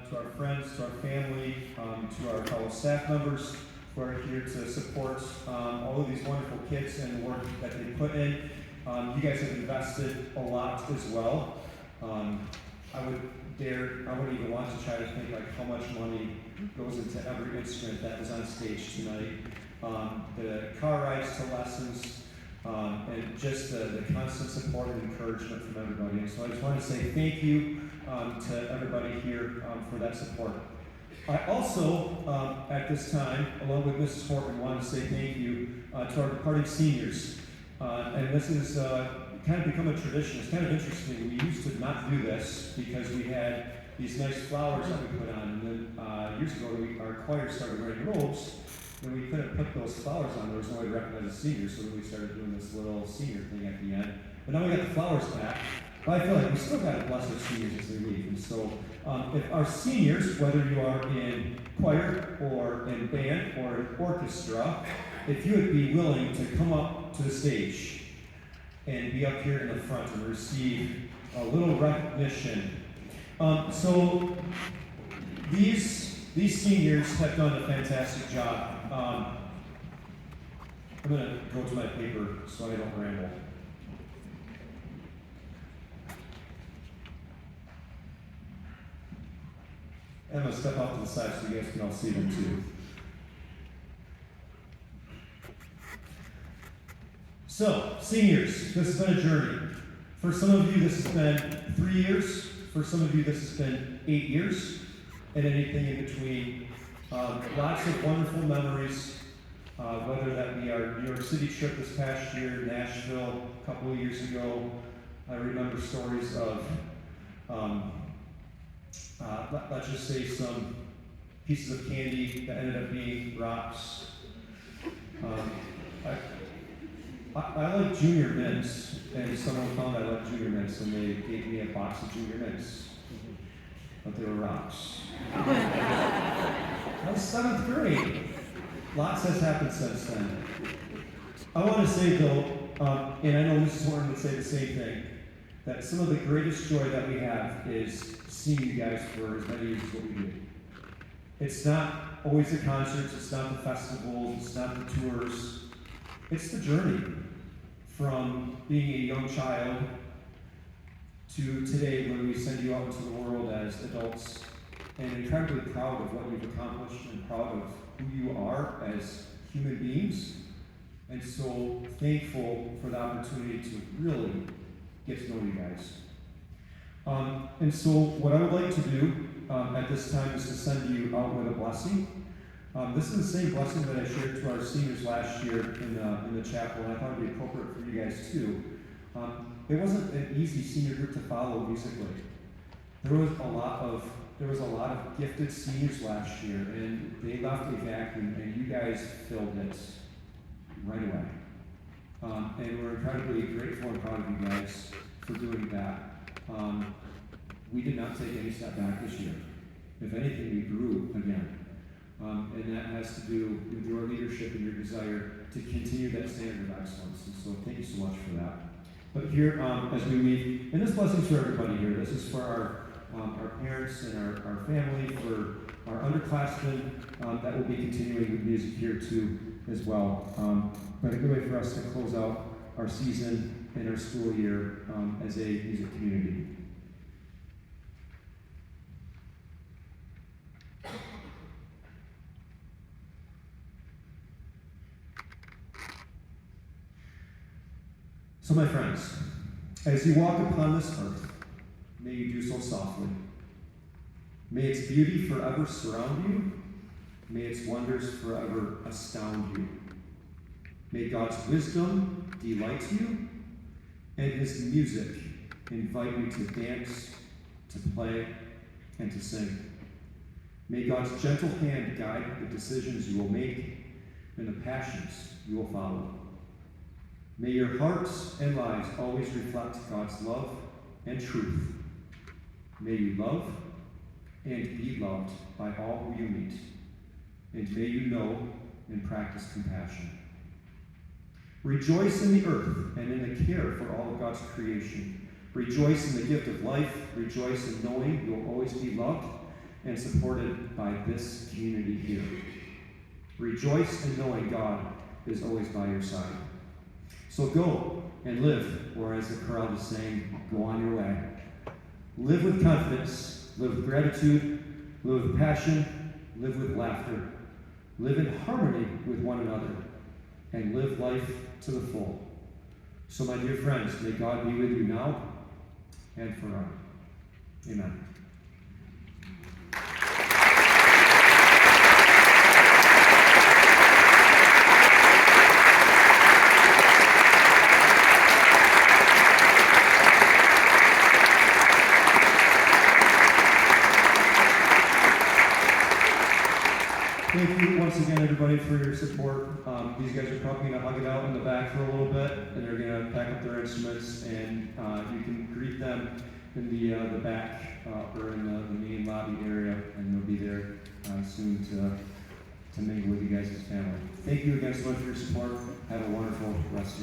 to our friends, to our family, to our fellow staff members who are here to support all of these wonderful kids and the work that they put in. You guys have invested a lot as well. I wouldn't even want to try to think like how much money goes into every instrument that was on stage tonight. The car rides to lessons, and just the constant support and encouragement from everybody. And so I just want to say thank you to everybody here for that support. I also, at this time, along with Mrs. Horton, want to say thank you to our departing seniors. And this is kind of become a tradition. It's kind of interesting. We used to not do this because we had these nice flowers that we put on. And then years ago, our choir started wearing robes, and we couldn't put those flowers on. There was no way to recognize the seniors, so then we started doing this little senior thing at the end. But now we got the flowers back. But I feel like we still got to bless our seniors as they leave. And so if our seniors, whether you are in choir or in band or in orchestra, if you would be willing to come up to the stage and be up here in the front and receive a little recognition. So these seniors have done a fantastic job. I'm going to go to my paper so I don't ramble. I'm going to step out to the side so you guys can all see them too. So, seniors, this has been a journey. For some of you, this has been 3 years. For some of you, this has been 8 years, and anything in between. Lots of wonderful memories, whether that be our New York City trip this past year, Nashville a couple of years ago. I remember stories of, let's just say, some pieces of candy that ended up being rocks. I like Junior Mints, and someone found I like Junior Mints, and they gave me a box of Junior Mints, but they were rocks. That was 7th grade. Lots has happened since then. I want to say, though, and I know Mrs. Horton would say the same thing, that some of the greatest joy that we have is seeing you guys for as many years as what we do. It's not always the concerts, it's not the festivals, it's not the tours. It's the journey from being a young child to today when we send you out into the world as adults, and incredibly proud of what you've accomplished and proud of who you are as human beings, and so thankful for the opportunity to really get to know you guys. And so what I would like to do at this time is to send you out with a blessing. This is the same blessing that I shared to our seniors last year in the chapel, and I thought it would be appropriate for you guys too. It wasn't an easy senior group to follow musically. There was a lot of gifted seniors last year, and they left a vacuum, and you guys filled it right away. And we're incredibly grateful and proud of you guys for doing that. We did not take any step back this year. If anything, we grew again. And that has to do with your leadership and your desire to continue that standard of excellence. And so thank you so much for that. But here, as we leave, and this blessing's for everybody here. This is for our parents and our family, for our underclassmen that will be continuing with music here too as well. But a good way for us to close out our season and our school year as a music community. So my friends, as you walk upon this earth, may you do so softly. May its beauty forever surround you. May its wonders forever astound you. May God's wisdom delight you, and his music invite you to dance, to play, and to sing. May God's gentle hand guide the decisions you will make and the passions you will follow. May your hearts and lives always reflect God's love and truth. May you love and be loved by all who you meet. And may you know and practice compassion. Rejoice in the earth and in the care for all of God's creation. Rejoice in the gift of life. Rejoice in knowing you will always be loved. and supported by this community here. Rejoice in knowing God is always by your side. So go and live, or as the crowd is saying, go on your way. Live with confidence, live with gratitude, live with passion, live with laughter, live in harmony with one another, and live life to the full. So, my dear friends, may God be with you now and forever. Amen. Thank you once again, everybody, for your support. These guys are probably going to hug it out in the back for a little bit, and they're going to pack up their instruments, and you can greet them in the back or in the main lobby area, and they'll be there soon to mingle with you guys as family. Thank you again so much for your support. Have a wonderful rest